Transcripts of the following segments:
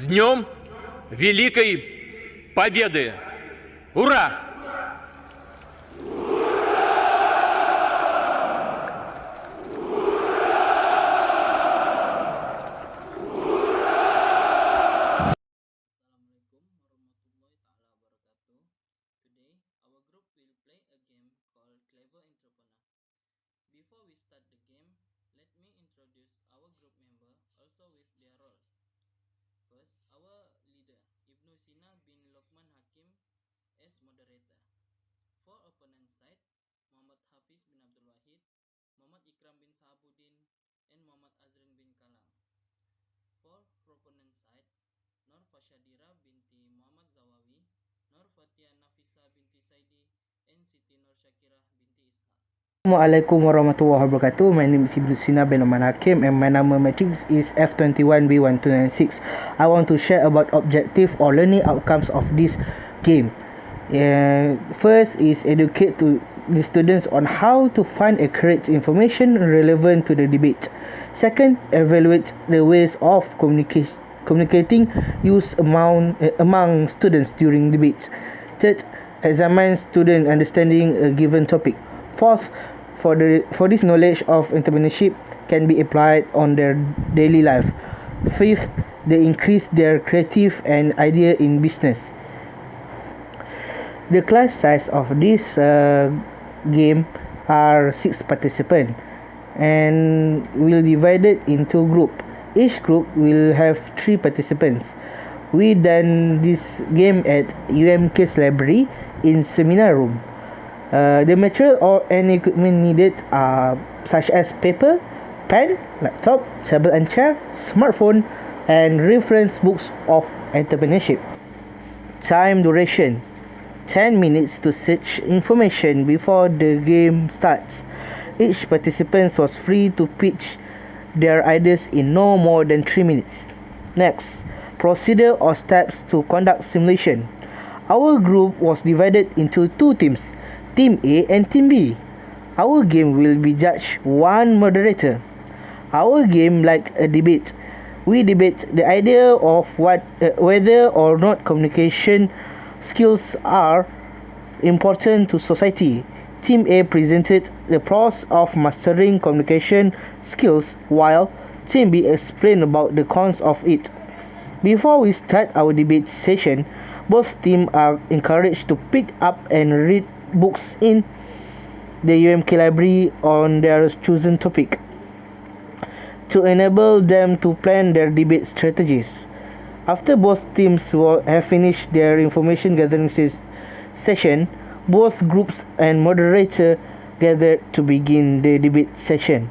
С Днем Великой Победы! Ура! Before we start the game, let me introduce our group member also with their role. First, our leader, Ibnu Sina bin Lokman Hakim as moderator. For opponent side, Muhammad Hafiz bin Abdul Wahid, Muhammad Ikram bin Sahabuddin, and Muhammad Azrin bin Kalam. For proponent side, Nur Fashadira binti Muhammad Zawawi, Nur Fatia Nafisa binti Saidi, and Siti Nur Shakirah binti Ishaq. Assalamualaikum warahmatullahi wabarakatuh. My name is Ibnu Sina bin Oman Hakim and my number matrix is F21B1296. I want to share about objective or learning outcomes of this game. First is educate to the students on how to find accurate information relevant to the debate. Second, evaluate the ways of communicating used among students during debates. Third, examine student understanding a given topic. Fourth, for this knowledge of entrepreneurship can be applied on their daily life. Fifth, they increase their creative and idea in business. The class size of this game are 6 participants and will divide it into group. Each group will have 3 participants. We done this game at UMK's library in seminar room. The material or any equipment needed are such as paper, pen, laptop, table and chair, smartphone, and reference books of entrepreneurship. Time duration 10 minutes to search information before the game starts. Each participant was free to pitch their ideas in no more than 3 minutes. Next, procedure or steps to conduct simulation. Our group was divided into 2 teams, Team A and Team B. Our game will be judged one moderator. Our game like a debate. We debate the idea of whether or not communication skills are important to society. Team A presented the pros of mastering communication skills while Team B explained about the cons of it. Before we start our debate session, both teams are encouraged to pick up and read books in the UMK library on their chosen topic to enable them to plan their debate strategies. After both teams have finished their information gathering session, both groups and moderator gathered to begin the debate session.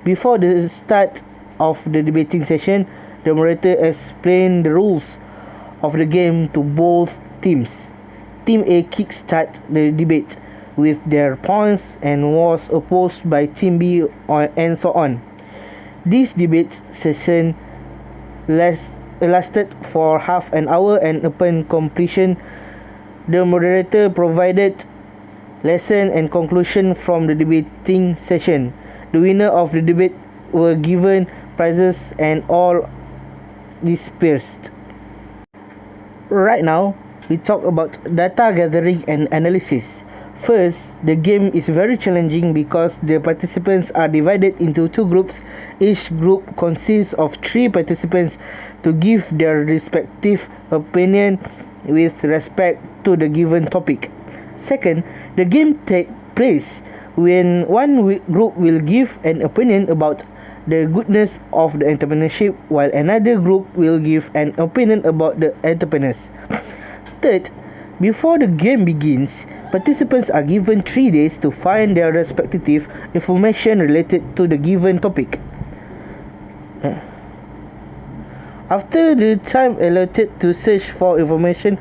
Before the start of the debating session, the moderator explained the rules of the game to both teams. Team A kickstart the debate with their points and was opposed by Team B and so on. This debate session lasted for half an hour and upon completion, the moderator provided lesson and conclusion from the debating session. The winner of the debate were given prizes and all dispersed. Right now, we talk about data gathering and analysis. First, the game is very challenging because the participants are divided into 2 groups. Each group consists of 3 participants to give their respective opinion with respect to the given topic. Second, the game takes place when one group will give an opinion about the goodness of the entrepreneurship while another group will give an opinion about the entrepreneurs. Third, before the game begins, participants are given 3 days to find their respective information related to the given topic. After the time allotted to search for information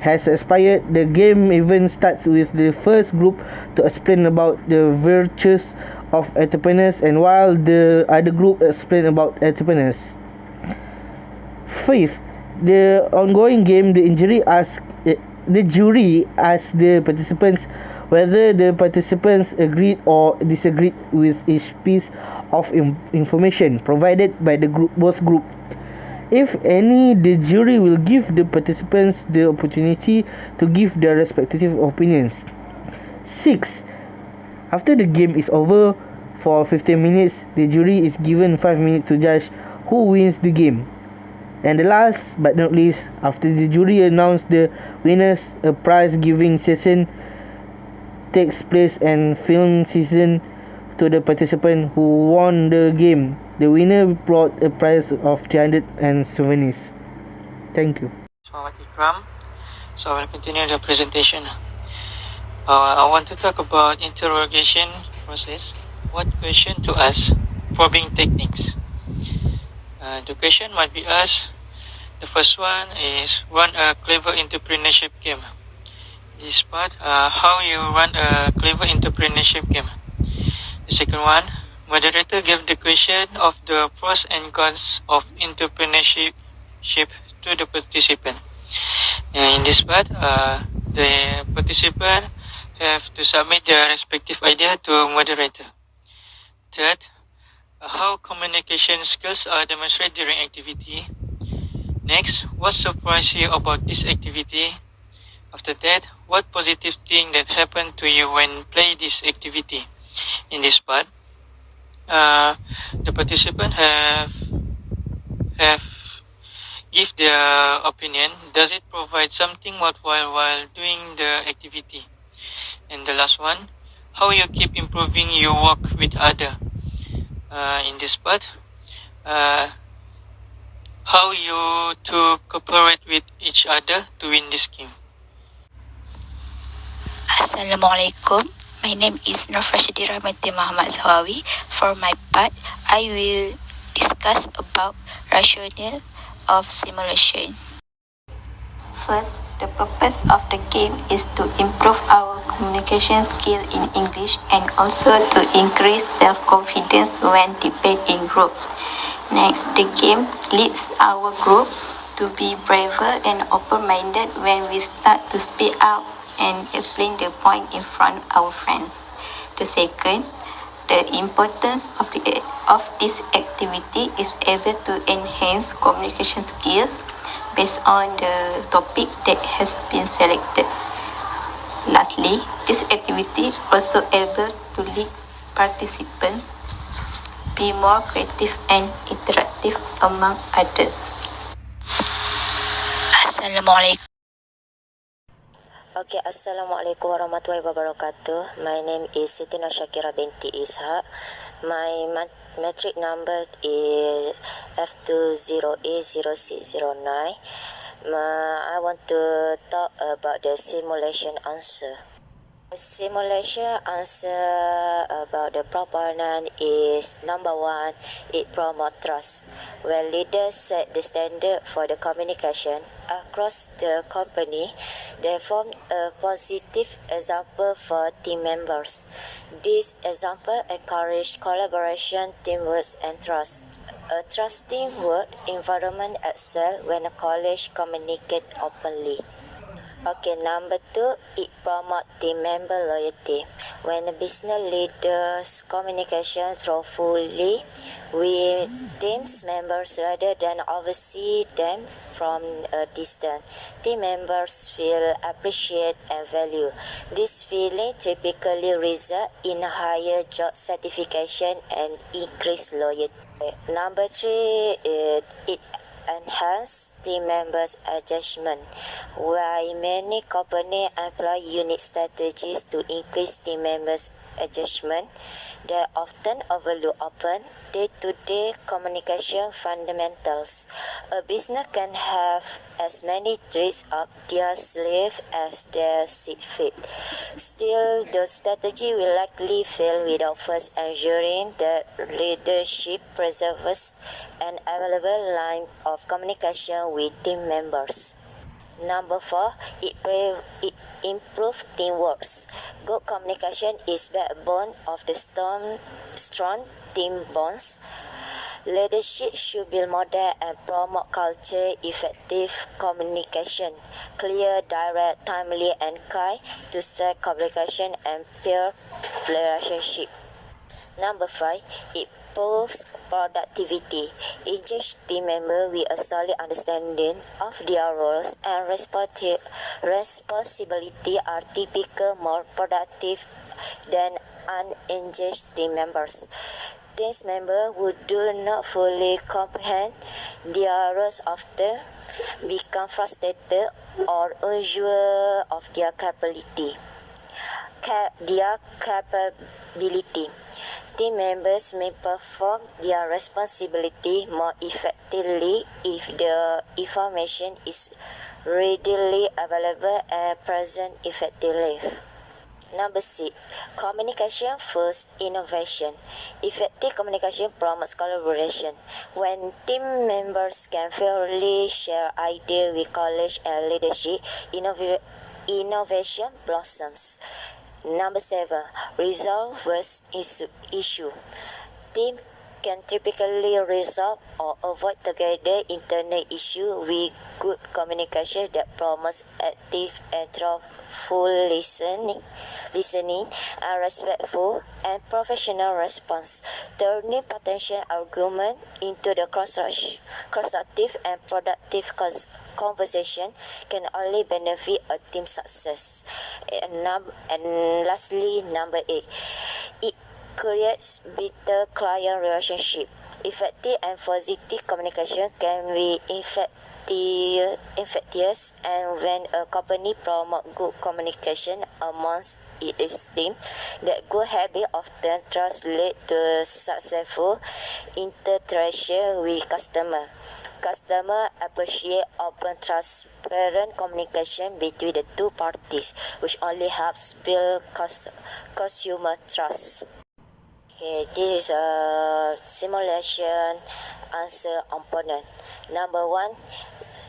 has expired, the game even starts with the first group to explain about the virtues of entrepreneurs and while the other group explain about entrepreneurs. Fifth, the ongoing game, the jury asks the participants whether the participants agreed or disagreed with each piece of information provided by both groups. If any, the jury will give the participants the opportunity to give their respective opinions. 6. After the game is over for 15 minutes, the jury is given 5 minutes to judge who wins the game. And the last but not least, after the jury announce the winners, a prize giving session takes place and film season to the participant who won the game. The winner brought a prize of 300 and souvenirs. Thank you. Muhammad Ikram. So I will continue the presentation. I want to talk about interrogation process. What question to ask? Probing techniques. The question might be asked. The first one is run a clever entrepreneurship game. This part, how you run a clever entrepreneurship game. The second one, moderator give the question of the pros and cons of entrepreneurship to the participant. In this part, the participant have to submit their respective idea to moderator. Third, how communication skills are demonstrated during activity. Next, what surprised you about this activity? After that, what positive thing that happened to you when play this activity? In this part, the participant have give their opinion. Does it provide something worthwhile while doing the activity? And the last one, how you keep improving your work with other. In this part, how you to cooperate with each other to win this game. Assalamualaikum. My name is Nur Rashidi Rahmati Muhammad Zahawi. For my part, I will discuss about rationale of simulation. First, the purpose of the game is to improve our communication skill in English and also to increase self-confidence when debate in group. Next, the game leads our group to be braver and open-minded when we start to speak out and explain the point in front of our friends. The second, the importance of this activity is able to enhance communication skills based on the topic that has been selected. Lastly, this activity also able to lead participants be more creative and interactive among others. Assalamualaikum. Okay, Assalamualaikum warahmatullahi wabarakatuh. My name is Siti Nur Shakira binti Ishaq. My metric number is F20A0609. I want to talk about the simulation answer. Simulation answer about the proponent is number one, it promotes trust. When leaders set the standard for the communication across the company, they form a positive example for team members. This example encourages collaboration, teamwork, and trust. A trusting work environment excels when a college communicates openly. Okay, number two, it promotes team member loyalty. When a business leaders communication truthfully with teams members rather than oversee them from a distance, team members feel appreciated and valued. This feeling typically results in higher job satisfaction and increased loyalty. Number three, it enhance team members' adjustment. While many companies employ unique strategies to increase team members' adjustment, they often overlook open, day-to-day communication fundamentals. A business can have as many tricks up their sleeve as they see fit. Still, the strategy will likely fail without first ensuring that leadership preserves an available line of communication with team members. Number four, it improves teamwork. Good communication is backbone of the strong team bonds. Leadership should build model and promote culture effective communication, clear, direct, timely, and kind to strengthen communication and peer relationship. Number 5, it improves productivity. Engaged team members with a solid understanding of their roles and responsibility are typically more productive than unengaged team members. Team members who do not fully comprehend their roles often become frustrated or unsure of their capability. Team members may perform their responsibility more effectively if the information is readily available and present effectively. Number 6, communication first innovation. Effective communication promotes collaboration. When team members can fairly share ideas with colleagues and leadership, innovation blossoms. Number 7, resolve first issue. Team can typically resolve or avoid together internal issues with good communication that promotes active and thoughtful listening and respectful and professional response. Turning potential argument into the constructive and productive conversation can only benefit a team success. And lastly, number 8, it creates better client relationship. Effective and positive communication can be infectious, and when a company promotes good communication amongst its team, that good habit often translates to successful interaction with customers. Customers appreciate open, transparent communication between the two parties, which only helps build consumer trust. Okay, this is a simulation answer component. Number 1,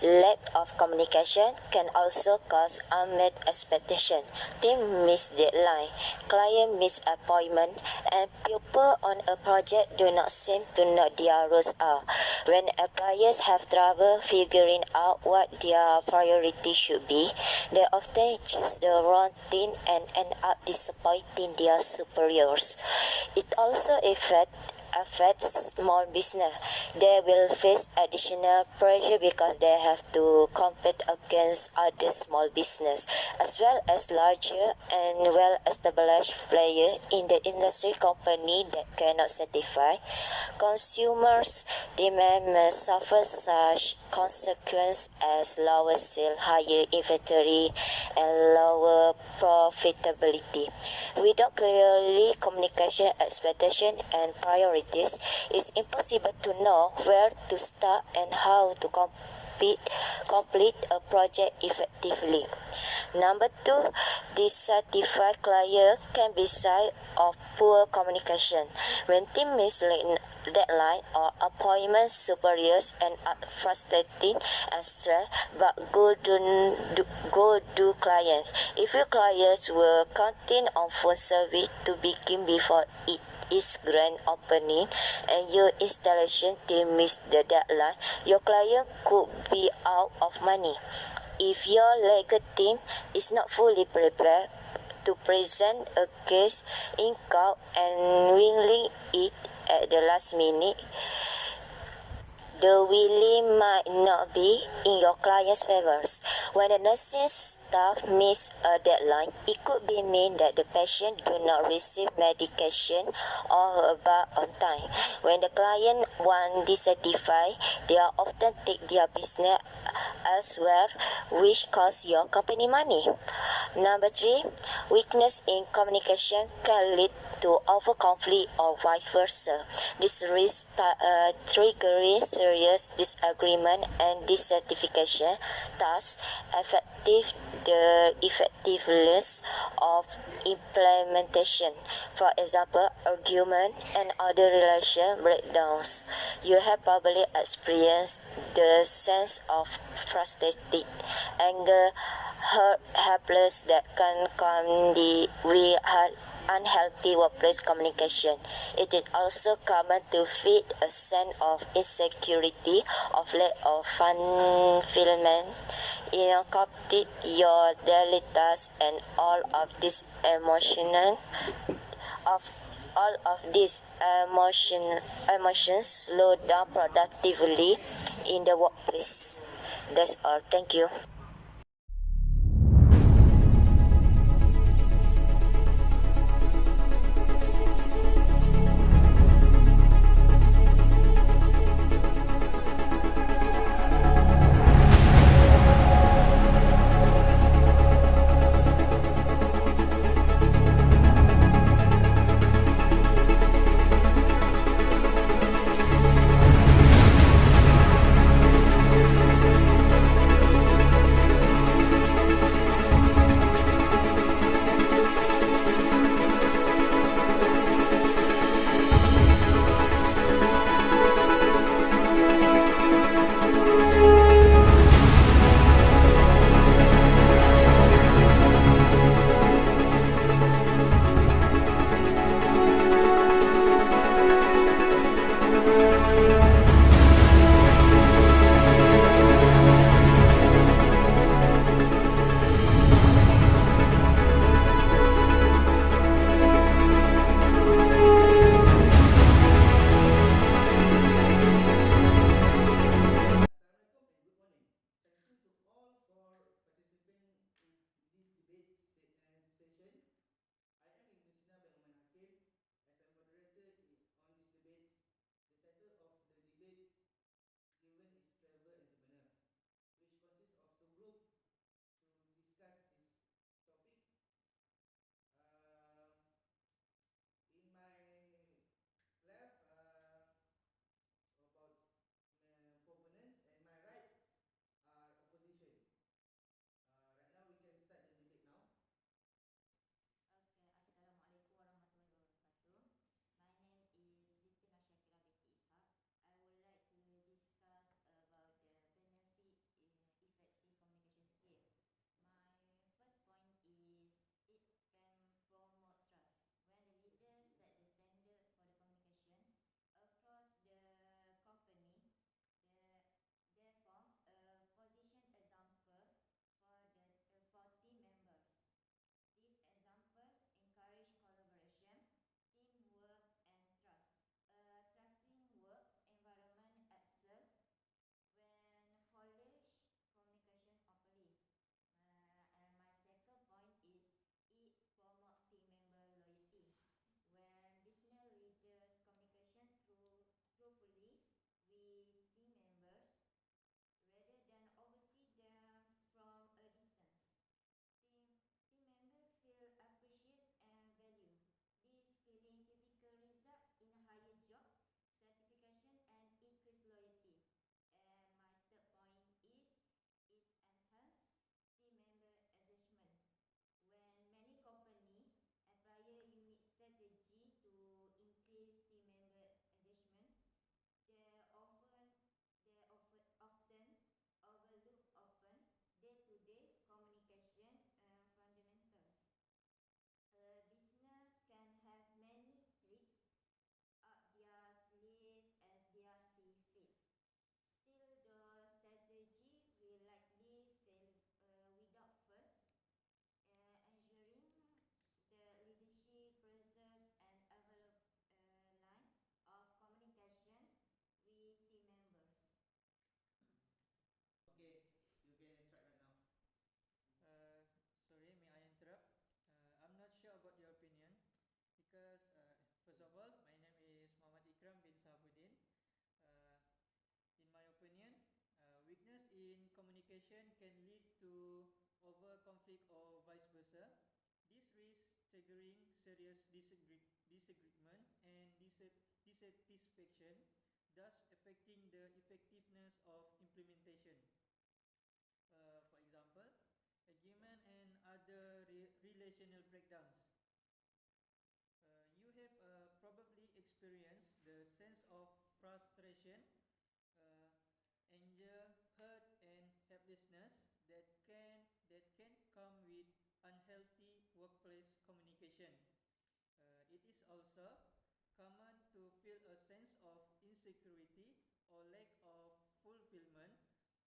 lack of communication can also cause unmet expectation. Team miss deadline, client miss appointment, and people on a project do not seem to know their roles are. When employees have trouble figuring out what their priority should be, they often choose the wrong thing and end up disappointing their superiors. It also affects small business. They will face additional pressure because they have to compete against other small business, as well as larger and well-established players in the industry. Company that cannot satisfy consumers' demand may suffer such consequences as lower sales, higher inventory, and lower profitability. Without clearly communication expectation and priorities, it's impossible to know where to start and how to complete a project effectively. Number 2, dissatisfied client can be sign of poor communication. When team miss deadline or appointment, superiors end up frustrated and stressed, but go do clients. If your clients were counting on phone service to begin before it is grand opening and your installation team missed the deadline, your client could be out of money. If your legal team is not fully prepared to present a case in court and winging it at the last minute, the willing might not be in your client's favors. When the nursing staff miss a deadline, it could be mean that the patient do not receive medication or about on time. When the client want dissatisfied, they are often take their business elsewhere, which costs your company money. Number 3, weakness in communication can lead to over conflict or vice versa. This risks triggering serious disagreement and dissatisfaction, thus affecting the effectiveness of implementation. For example, argument and other relation breakdowns. You have probably experienced the sense of frustrated, anger, hurt, helpless that can come with unhealthy workplace communication. It is also common to feel a sense of insecurity, of lack of fulfillment in complete your daily tasks, and all of this emotional of All of these emotions slow down productively in the workplace. That's all. Thank you. Sorry, may I interrupt? I'm not sure about your opinion because, first of all, my name is Muhammad Ikram bin Sahabuddin. Uh, in my opinion, weakness in communication can lead to over conflict or vice versa. This risks triggering serious disagreement and dissatisfaction, thus affecting the effectiveness of implementation. For example, argument and other relational breakdowns. You have probably experienced the sense of frustration, uh, anger, hurt, and helplessness that can come with unhealthy workplace communication. It is also common to feel a sense of insecurity or lack of fulfillment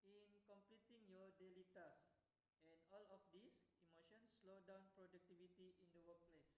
in completing your daily tasks, and all of these emotions slow down productivity in the workplace.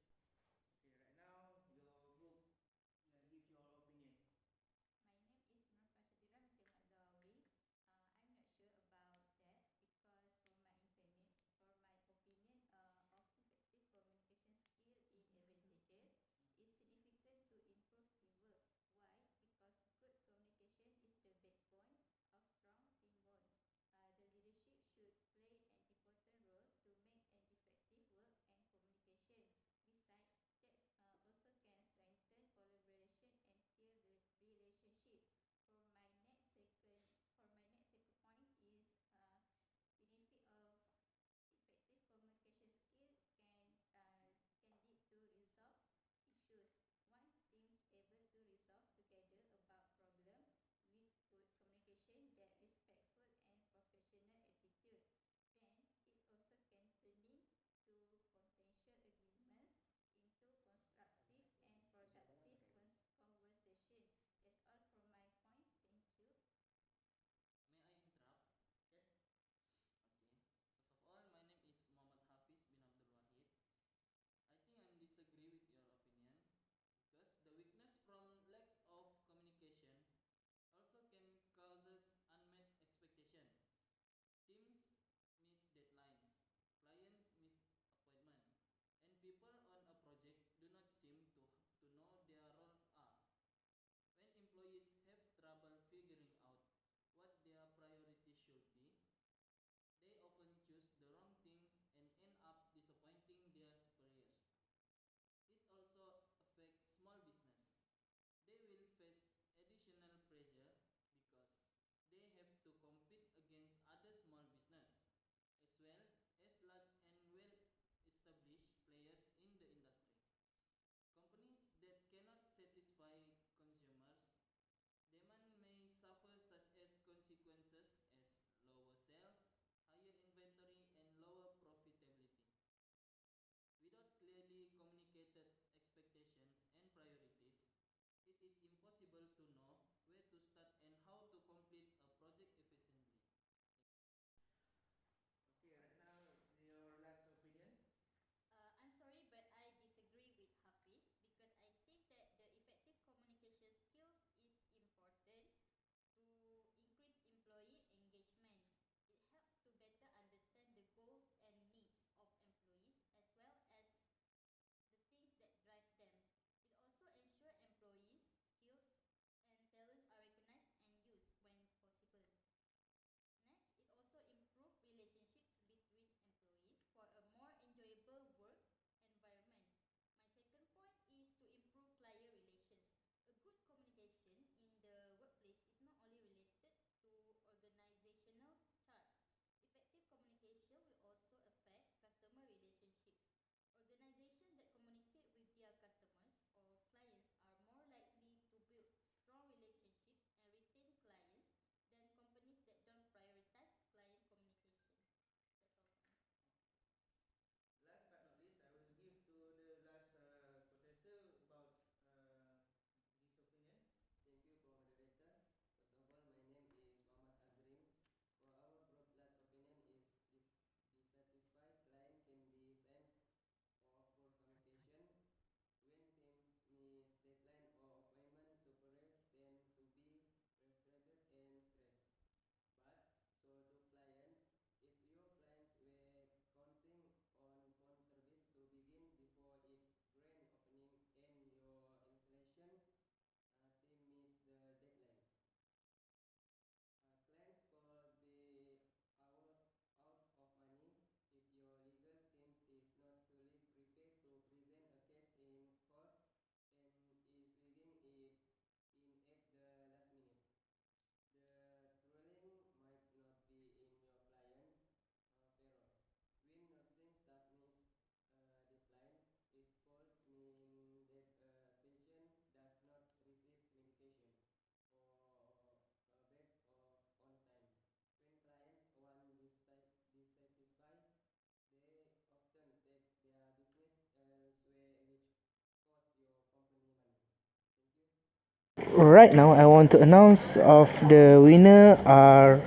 right now I want to announce of the winner are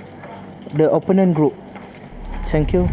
the opponent group. Thank you.